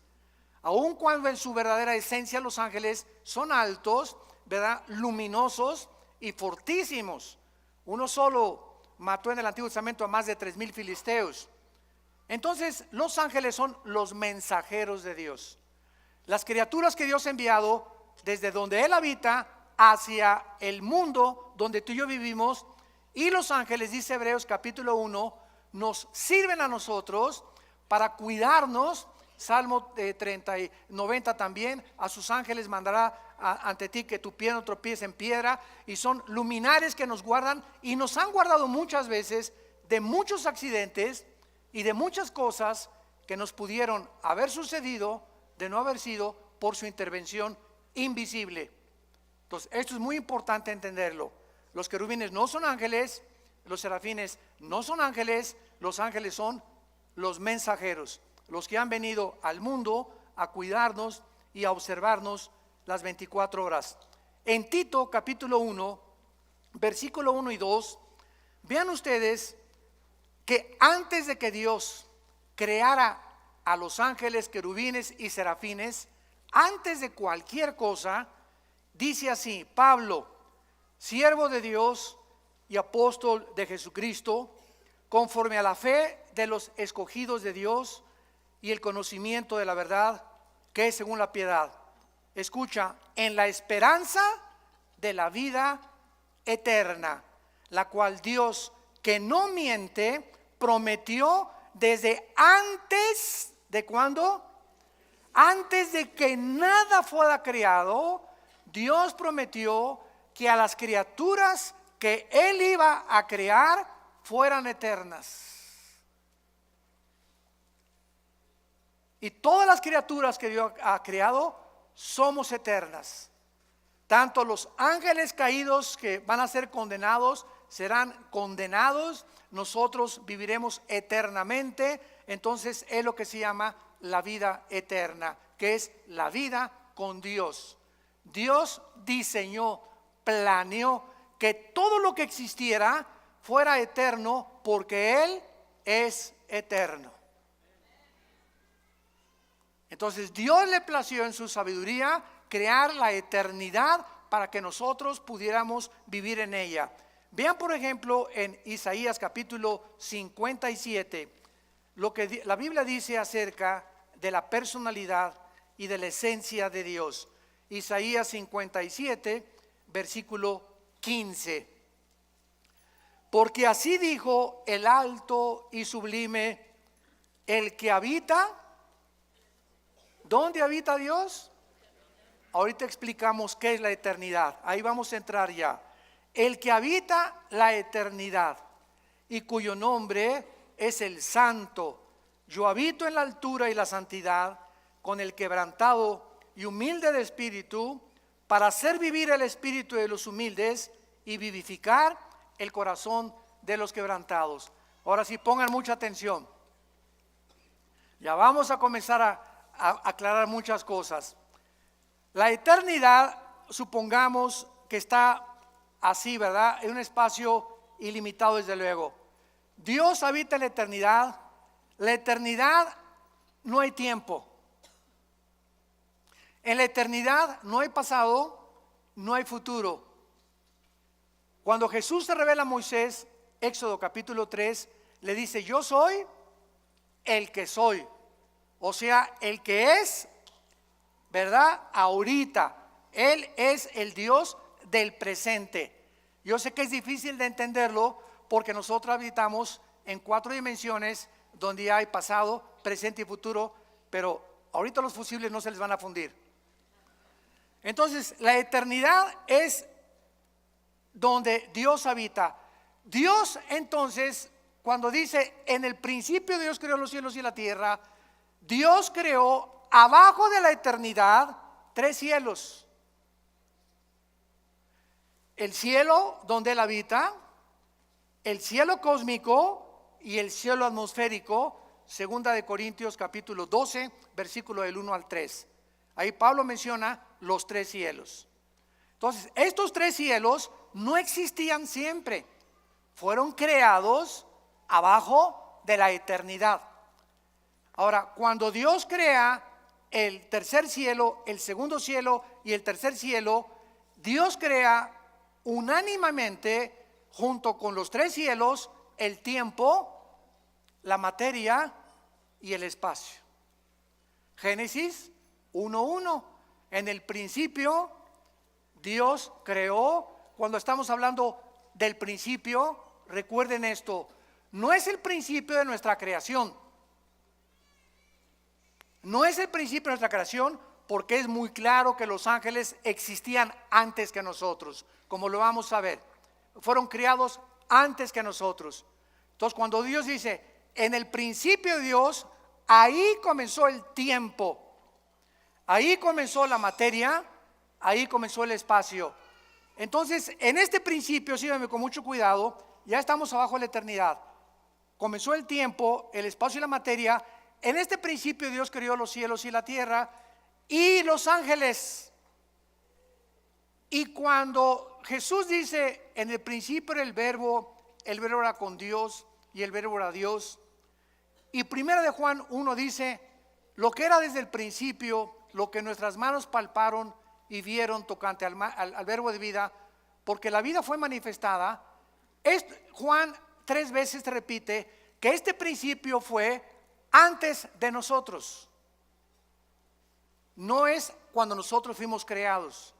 Speaker 2: Aun cuando en su verdadera esencia los ángeles son altos, ¿verdad?, luminosos y fortísimos. Uno solo mató en el Antiguo Testamento a más de 3,000 filisteos. Entonces los ángeles son los mensajeros de Dios, las criaturas que Dios ha enviado desde donde Él habita hacia el mundo donde tú y yo vivimos. Y los ángeles, dice Hebreos capítulo 1, nos sirven a nosotros para cuidarnos. Salmo 90 también: a sus ángeles mandará ante ti que tu pie no tropiece en piedra. Y son luminares que nos guardan y nos han guardado muchas veces de muchos accidentes y de muchas cosas que nos pudieron haber sucedido de no haber sido por su intervención invisible. Entonces esto es muy importante entenderlo. Los querubines no son ángeles, los serafines no son ángeles, los ángeles son los mensajeros, los que han venido al mundo a cuidarnos y a observarnos las 24 horas. En Tito capítulo 1, versículo 1 y 2, vean ustedes que antes de que Dios creara a los ángeles, querubines y serafines, antes de cualquier cosa, dice así: Pablo, siervo de Dios y apóstol de Jesucristo, conforme a la fe de los escogidos de Dios y el conocimiento de la verdad que es según la piedad. Escucha: en la esperanza de la vida eterna, la cual Dios, que no miente, prometió desde antes de ¿cuándo? Antes de que nada fuera creado. Dios prometió que a las criaturas que Él iba a crear fueran eternas. Y todas las criaturas que Dios ha creado somos eternas. Tanto los ángeles caídos que van a ser condenados serán condenados. Nosotros viviremos eternamente. Entonces es lo que se llama la vida eterna, que es la vida con Dios. Dios diseñó, planeó que todo lo que existiera fuera eterno porque Él es eterno. Entonces Dios le plació en su sabiduría crear la eternidad para que nosotros pudiéramos vivir en ella. Vean por ejemplo en Isaías capítulo 57 lo que la Biblia dice acerca de la personalidad y de la esencia de Dios. Isaías 57 versículo 15: porque así dijo el alto y sublime, el que habita. ¿Dónde habita Dios? Ahorita explicamos qué es la eternidad. Ahí vamos a entrar ya. El que habita la eternidad y cuyo nombre es el Santo. Yo habito en la altura y la santidad, con el quebrantado y humilde de espíritu, para hacer vivir el espíritu de los humildes y vivificar el corazón de los quebrantados. Ahora sí, pongan mucha atención. Ya vamos a comenzar a aclarar muchas cosas. La eternidad, supongamos que está así, ¿verdad? En un espacio ilimitado, desde luego. Dios habita en la eternidad. La eternidad no hay tiempo. En la eternidad no hay pasado, no hay futuro. Cuando Jesús se revela a Moisés, Éxodo capítulo 3, le dice: yo soy el que soy. O sea, el que es, ¿verdad? Ahorita. Él es el Dios del presente. Yo sé que es difícil de entenderlo porque nosotros habitamos en 4 dimensiones donde hay pasado, presente y futuro, pero ahorita los fusibles no se les van a fundir. Entonces, la eternidad es donde Dios habita. Dios, entonces, cuando dice en el principio Dios creó los cielos y la tierra, Dios creó abajo de la eternidad 3 cielos. El cielo donde Él habita, el cielo cósmico y el cielo atmosférico. Segunda de Corintios capítulo 12, versículo del 1 al 3. Ahí Pablo menciona los tres cielos. Entonces, estos tres cielos no existían siempre, fueron creados abajo de la eternidad. Ahora, cuando Dios crea el tercer cielo, el segundo cielo y el tercer cielo, Dios crea unánimemente, junto con los tres cielos, el tiempo, la materia y el espacio. Génesis 1:1. En el principio Dios creó. Cuando estamos hablando del principio, recuerden esto, no es el principio de nuestra creación. No es el principio de nuestra creación, porque es muy claro que los ángeles existían antes que nosotros, como lo vamos a ver. Fueron creados antes que nosotros. Entonces, cuando Dios dice, en el principio de Dios, ahí comenzó el tiempo, ahí comenzó la materia, ahí comenzó el espacio. Entonces, en este principio, síganme con mucho cuidado, ya estamos abajo de la eternidad. Comenzó el tiempo, el espacio y la materia. En este principio Dios creó los cielos y la tierra y los ángeles. Y cuando Jesús dice, en el principio era el verbo era con Dios y el verbo era Dios. Y primera de Juan 1 dice, lo que era desde el principio, lo que nuestras manos palparon y vieron tocante al verbo de vida, porque la vida fue manifestada. Juan 3 veces te repite que este principio fue antes de nosotros. No es cuando nosotros fuimos creados.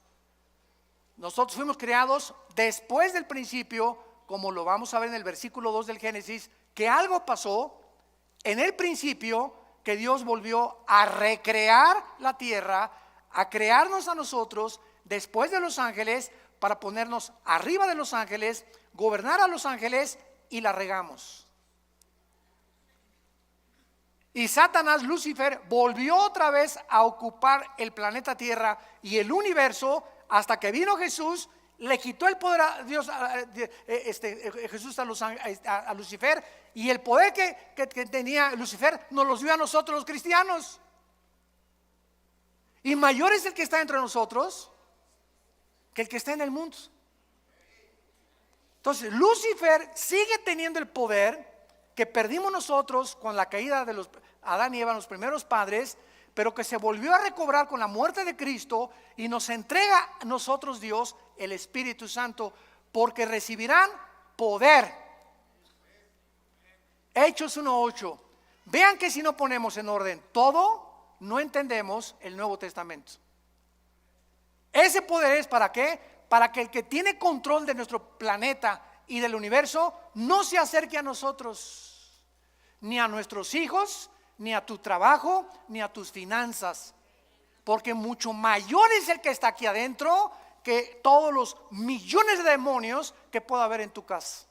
Speaker 2: Nosotros fuimos creados después del principio, como lo vamos a ver en el versículo 2 del Génesis, que algo pasó en el principio, que Dios volvió a recrear la tierra, a crearnos a nosotros después de los ángeles, para ponernos arriba de los ángeles, gobernar a los ángeles, y la regamos. Y Satanás, Lucifer, volvió otra vez a ocupar el planeta Tierra y el universo, hasta que vino Jesús, le quitó el poder a Dios, Jesús a Lucifer, y el poder que tenía Lucifer nos los dio a nosotros los cristianos. Y mayor es el que está entre nosotros que el que está en el mundo. Entonces, Lucifer sigue teniendo el poder que perdimos nosotros con la caída de los Adán y Eva, los primeros padres, pero que se volvió a recobrar con la muerte de Cristo, y nos entrega a nosotros Dios el Espíritu Santo, porque recibirán poder. Hechos 1:8. Vean que si no ponemos en orden todo, no entendemos el Nuevo Testamento. Ese poder es ¿para qué? Para que el que tiene control de nuestro planeta y del universo no se acerque a nosotros, ni a nuestros hijos, ni a tu trabajo, ni a tus finanzas, porque mucho mayor es el que está aquí adentro que todos los millones de demonios que pueda haber en tu casa.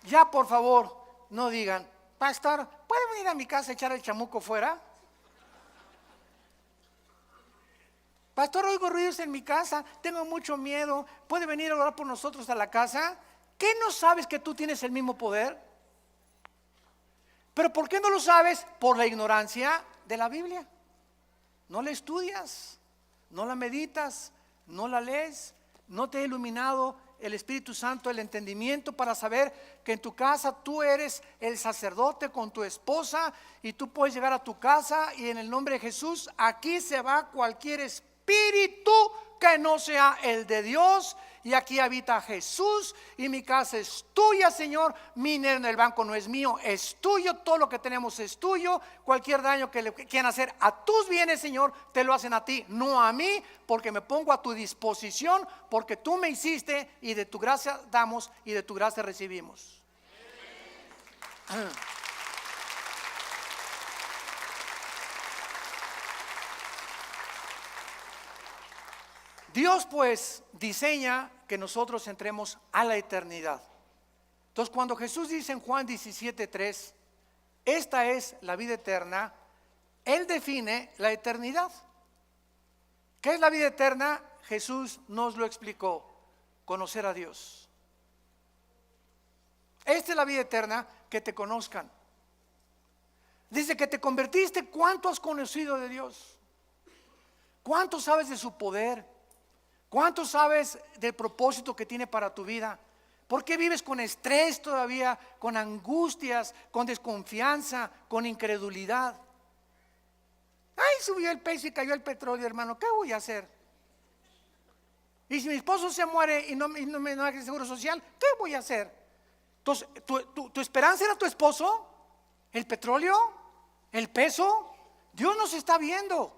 Speaker 2: Ya, por favor, no digan, pastor, ¿puede venir a mi casa a echar el chamuco fuera? Pastor, oigo ruidos en mi casa, tengo mucho miedo, ¿puede venir a orar por nosotros a la casa? ¿Qué no sabes que tú tienes el mismo poder? ¿Pero por qué no lo sabes? Por la ignorancia de la Biblia. No la estudias, no la meditas, no la lees, no te ha iluminado el Espíritu Santo, el entendimiento para saber que en tu casa tú eres el sacerdote con tu esposa, y tú puedes llegar a tu casa y en el nombre de Jesús, aquí se va cualquier espíritu que no sea el de Dios, y aquí habita Jesús, y mi casa es tuya, Señor, mi dinero en el banco no es mío, es tuyo, todo lo que tenemos es tuyo, cualquier daño que le quieran hacer a tus bienes, Señor, te lo hacen a ti, no a mí, porque me pongo a tu disposición, porque tú me hiciste, y de tu gracia damos y de tu gracia recibimos. Dios pues diseña que nosotros entremos a la eternidad. Entonces, cuando Jesús dice en Juan 17:3, esta es la vida eterna, Él define la eternidad. ¿Qué es la vida eterna? Jesús nos lo explicó: conocer a Dios. Esta es la vida eterna, que te conozcan. Dice que te convertiste. ¿Cuánto has conocido de Dios? ¿Cuánto sabes de su poder? ¿Cuánto sabes del propósito que tiene para tu vida? ¿Por qué vives con estrés todavía, con angustias, con desconfianza, con incredulidad? Ay, subió el peso y cayó el petróleo, hermano, ¿qué voy a hacer? Y si mi esposo se muere y no me da el seguro social, ¿qué voy a hacer? Entonces, ¿tu esperanza era tu esposo? ¿El petróleo? ¿El peso? Dios nos está viendo.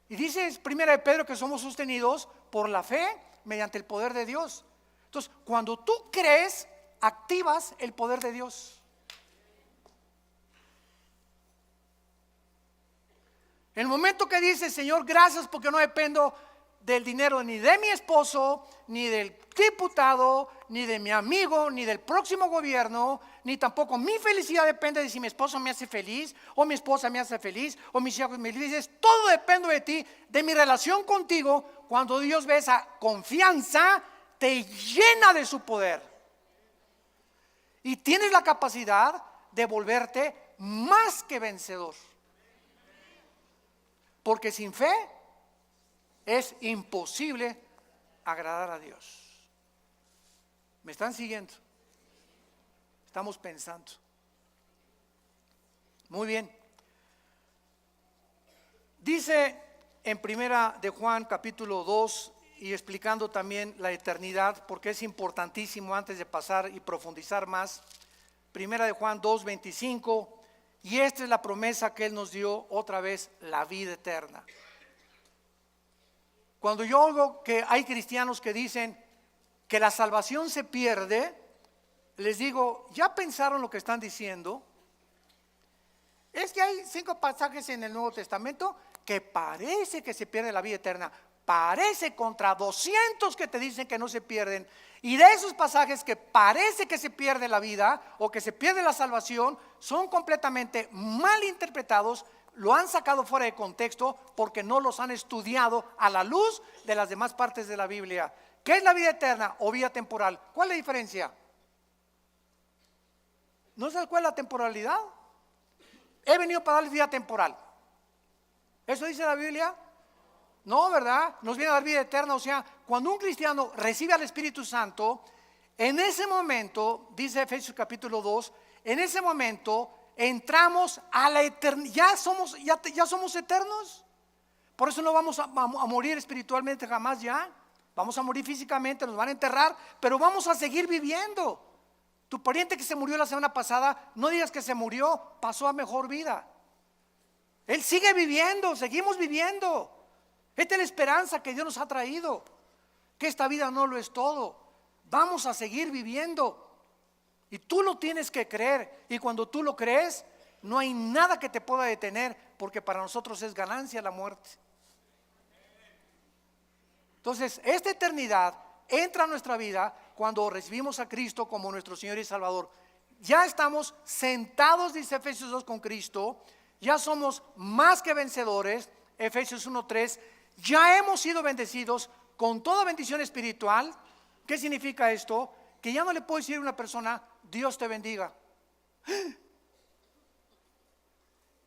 Speaker 2: Y dice Primera de Pedro que somos sostenidos por la fe mediante el poder de Dios. Entonces, cuando tú crees, activas el poder de Dios. En el momento que dices, Señor, gracias porque no dependo del dinero ni de mi esposo, ni del diputado, ni de mi amigo, ni del próximo gobierno, ni tampoco mi felicidad depende de si mi esposo me hace feliz, o mi esposa me hace feliz, o mis hijos me felices. Todo depende de ti, de mi relación contigo. Cuando Dios ve esa confianza, te llena de su poder. Y tienes la capacidad de volverte más que vencedor. Porque sin fe es imposible agradar a Dios. ¿Me están siguiendo? Estamos pensando. Muy bien. Dice en Primera de Juan capítulo 2, y explicando también la eternidad, porque es importantísimo antes de pasar y profundizar más. Primera de Juan 2:25, y esta es la promesa que Él nos dio otra vez, la vida eterna. Cuando yo oigo que hay cristianos que dicen que la salvación se pierde, les digo, ¿ya pensaron lo que están diciendo? Es que hay 5 pasajes en el Nuevo Testamento que parece que se pierde la vida eterna. Parece contra 200 que te dicen que no se pierden. Y de esos pasajes que parece que se pierde la vida o que se pierde la salvación, son completamente mal interpretados. Lo han sacado fuera de contexto porque no los han estudiado a la luz de las demás partes de la Biblia. ¿Qué es la vida eterna o vida temporal? ¿Cuál es la diferencia? ¿No sabes cuál es la temporalidad? He venido para darles vida temporal. ¿Eso dice la Biblia? No, ¿verdad? Nos viene a dar vida eterna. O sea, cuando un cristiano recibe al Espíritu Santo, en ese momento, dice Efesios capítulo 2, en ese momento entramos a la eternidad. Ya somos eternos. Por eso no vamos a morir espiritualmente jamás ya. Vamos a morir físicamente, nos van a enterrar, pero vamos a seguir viviendo. Tu pariente que se murió la semana pasada, no digas que se murió, pasó a mejor vida. Él sigue viviendo, seguimos viviendo. Esta es la esperanza que Dios nos ha traído, que esta vida no lo es todo. Vamos a seguir viviendo. Y tú lo tienes que creer. Y cuando tú lo crees, no hay nada que te pueda detener, porque para nosotros es ganancia la muerte. Entonces, esta eternidad entra a nuestra vida cuando recibimos a Cristo como nuestro Señor y Salvador. Ya estamos sentados, dice Efesios 2, con Cristo. Ya somos más que vencedores, Efesios 1:3. Ya hemos sido bendecidos con toda bendición espiritual. ¿Qué significa esto? Que ya no le puedo decir a una persona, Dios te bendiga.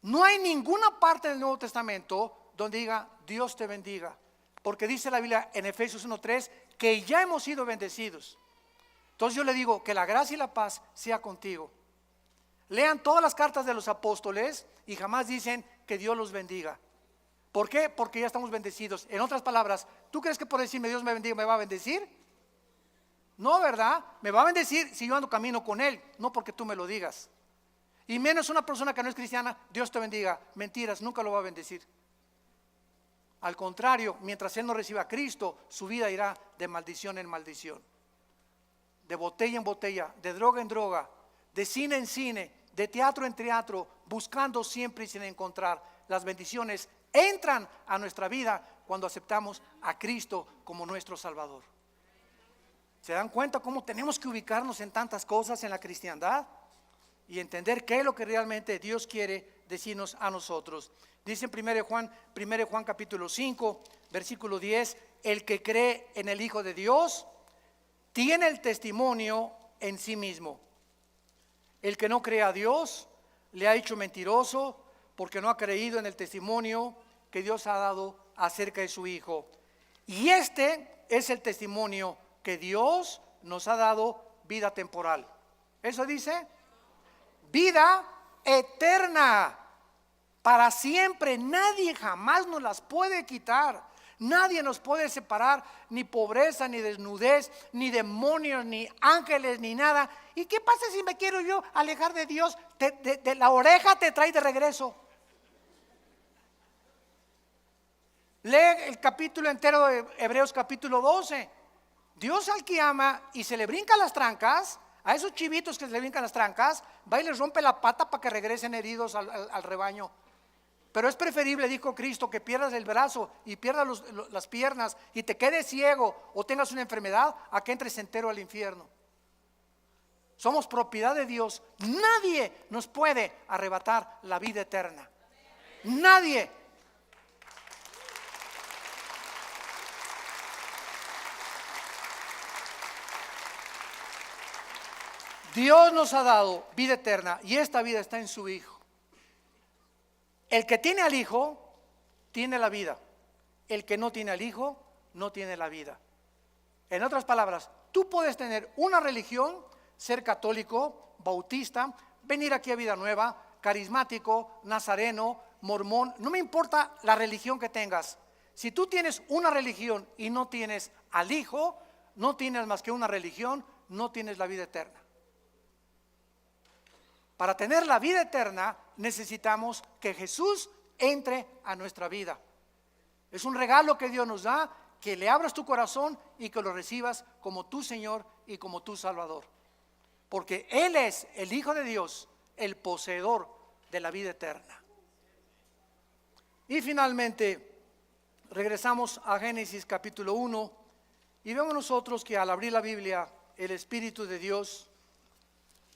Speaker 2: No hay ninguna parte del Nuevo Testamento donde diga, Dios te bendiga. Porque dice la Biblia en Efesios 1:3 que ya hemos sido bendecidos. Entonces yo le digo, que la gracia y la paz sea contigo. Lean todas las cartas de los apóstoles y jamás dicen que Dios los bendiga. ¿Por qué? Porque ya estamos bendecidos. En otras palabras, ¿tú crees que por decirme Dios me bendiga me va a bendecir? No, ¿verdad? Me va a bendecir si yo ando camino con Él, no porque tú me lo digas. Y menos una persona que no es cristiana, Dios te bendiga. Mentiras, nunca lo va a bendecir. Al contrario, mientras él no reciba a Cristo, su vida irá de maldición en maldición, de botella en botella, de droga en droga, de cine en cine, de teatro en teatro, buscando siempre y sin encontrar. Las bendiciones entran a nuestra vida cuando aceptamos a Cristo como nuestro Salvador. ¿Se dan cuenta cómo tenemos que ubicarnos en tantas cosas en la cristiandad? Y entender qué es lo que realmente Dios quiere decirnos a nosotros. Dice en 1 Juan capítulo 5, versículo 10, el que cree en el Hijo de Dios tiene el testimonio en sí mismo. El que no cree a Dios le ha hecho mentiroso porque no ha creído en el testimonio que Dios ha dado acerca de su Hijo. Y este es el testimonio que Dios nos ha dado vida temporal. Eso dice vida eterna, para siempre. Nadie jamás nos las puede quitar. Nadie nos puede separar, ni pobreza, ni desnudez, ni demonios, ni ángeles, ni nada. ¿Y qué pasa si me quiero yo alejar de Dios? De la oreja te trae de regreso. Lee el capítulo entero de Hebreos capítulo 12. Dios al que ama y se le brincan las trancas, a esos chivitos que se le brincan las trancas, va y les rompe la pata para que regresen heridos al rebaño. Pero es preferible, dijo Cristo, que pierdas el brazo y pierdas las piernas y te quedes ciego o tengas una enfermedad, a que entres entero al infierno. Somos propiedad de Dios. Nadie nos puede arrebatar la vida eterna. Nadie. Dios nos ha dado vida eterna y esta vida está en su Hijo. El que tiene al Hijo tiene la vida. El que no tiene al Hijo no tiene la vida. En otras palabras, tú puedes tener una religión, ser católico, bautista, venir aquí a Vida Nueva, carismático, nazareno, mormón, no me importa la religión que tengas. Si tú tienes una religión y no tienes al Hijo, no tienes más que una religión, no tienes la vida eterna. Para tener la vida eterna necesitamos que Jesús entre a nuestra vida. Es un regalo que Dios nos da, que le abras tu corazón y que lo recibas como tu Señor y como tu Salvador. Porque Él es el Hijo de Dios, el poseedor de la vida eterna. Y finalmente regresamos a Génesis capítulo 1 y vemos nosotros que al abrir la Biblia, el Espíritu de Dios,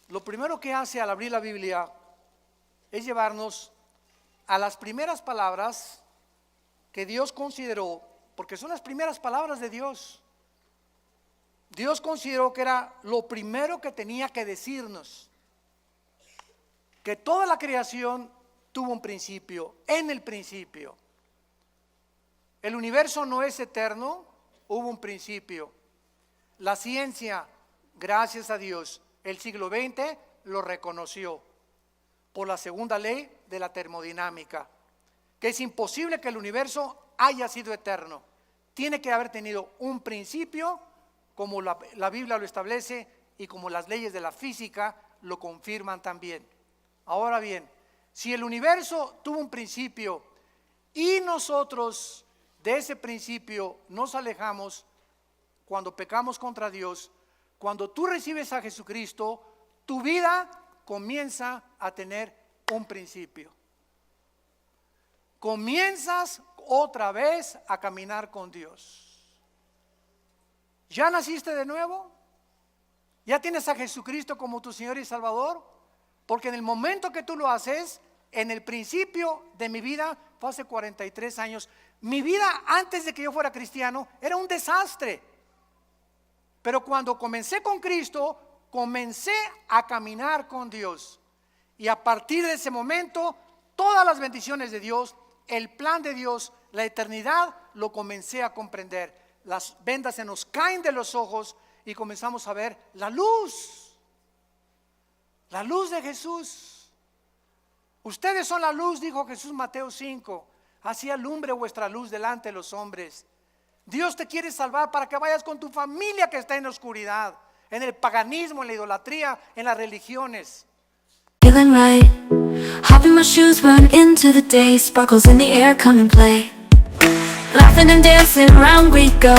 Speaker 2: lo primero que hace al abrir la Biblia es llevarnos a las primeras palabras que Dios consideró, porque son las primeras palabras de Dios. Dios consideró que era lo primero que tenía que decirnos, que toda la creación tuvo un principio, en el principio. El universo no es eterno, hubo un principio. La ciencia, gracias a Dios, el siglo XX lo reconoció por la segunda ley de la termodinámica, que es imposible que el universo haya sido eterno. Tiene que haber tenido un principio, como la Biblia lo establece y como las leyes de la física lo confirman también. Ahora bien, si el universo tuvo un principio y nosotros de ese principio nos alejamos cuando pecamos contra Dios, cuando tú recibes a Jesucristo, tu vida comienza a tener un principio. Comienzas otra vez a caminar con Dios. ¿Ya naciste de nuevo? ¿Ya tienes a Jesucristo como tu Señor y Salvador? Porque en el momento que tú lo haces, en el principio de mi vida, fue hace 43 años, mi vida antes de que yo fuera cristiano era un desastre. Pero cuando comencé con Cristo, comencé a caminar con Dios. Y a partir de ese momento, todas las bendiciones de Dios, el plan de Dios, la eternidad, lo comencé a comprender. Las vendas se nos caen de los ojos y comenzamos a ver la luz de Jesús. Ustedes son la luz, dijo Jesús, Mateo 5. Así alumbre vuestra luz delante de los hombres. Dios te quiere salvar para que vayas con tu familia que está en la oscuridad, en el paganismo, en la idolatría, en las religiones.
Speaker 3: Feeling right, hop in my shoes, run into the day, sparkles in the air, come and play. Laughing and dancing, around we go,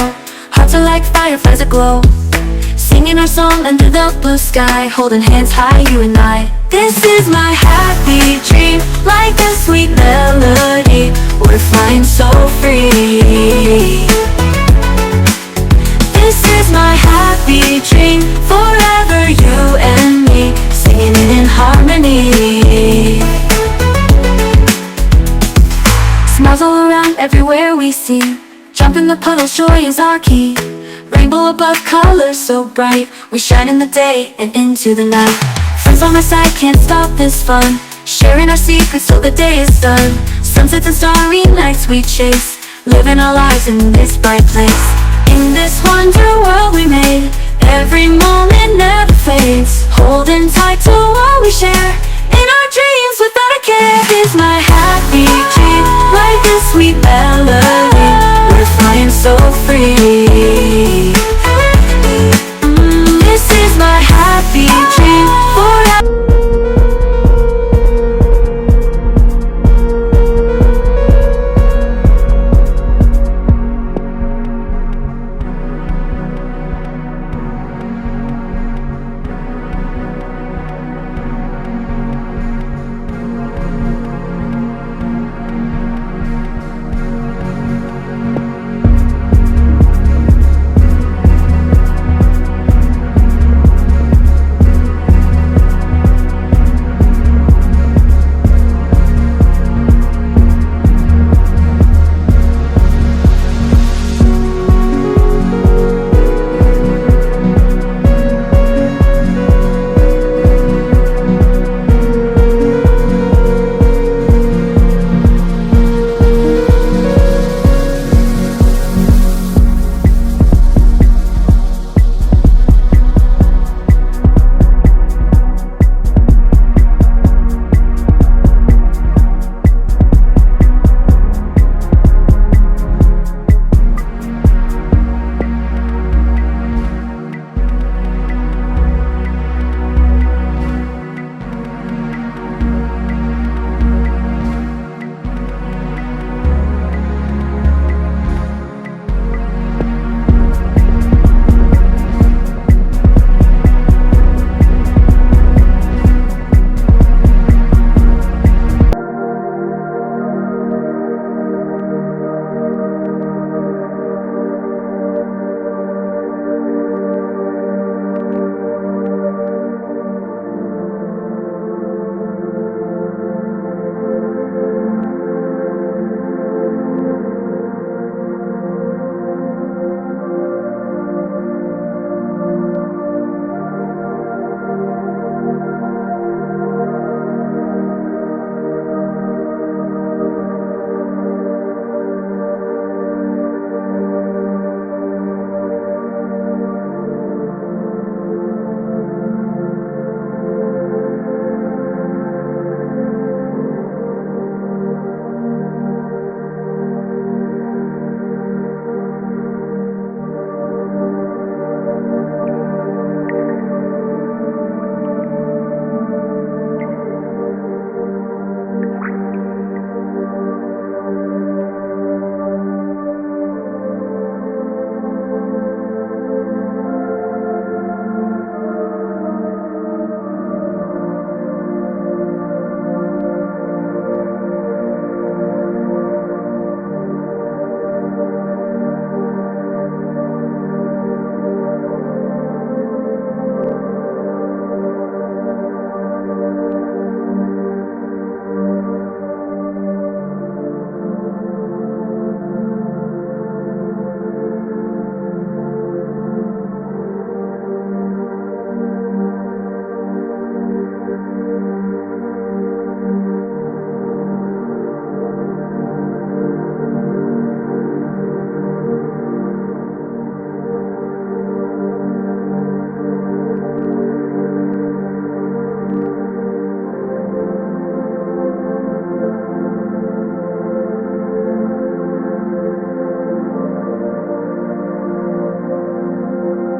Speaker 3: hearts are like fireflies aglow. Singing our song under the blue sky, holding hands high, you and I. This is my happy dream, like a sweet melody. We're flying so free. This is my happy dream, forever you and me, singing it in harmony. Smiles all around, everywhere we see. Jump in the puddles, joy is our key. Rainbow above, colors so bright. We shine in the day and into the night. Friends Angels on my side, can't stop this fun. Sharing our secrets till the day is done. Sunsets and starry nights we chase, living our lives in this bright place. In this wonder world we made, every moment never fades. Holding tight to what we share, in our dreams without a care. Is my happy dream, like this sweet melody. We're flying so free.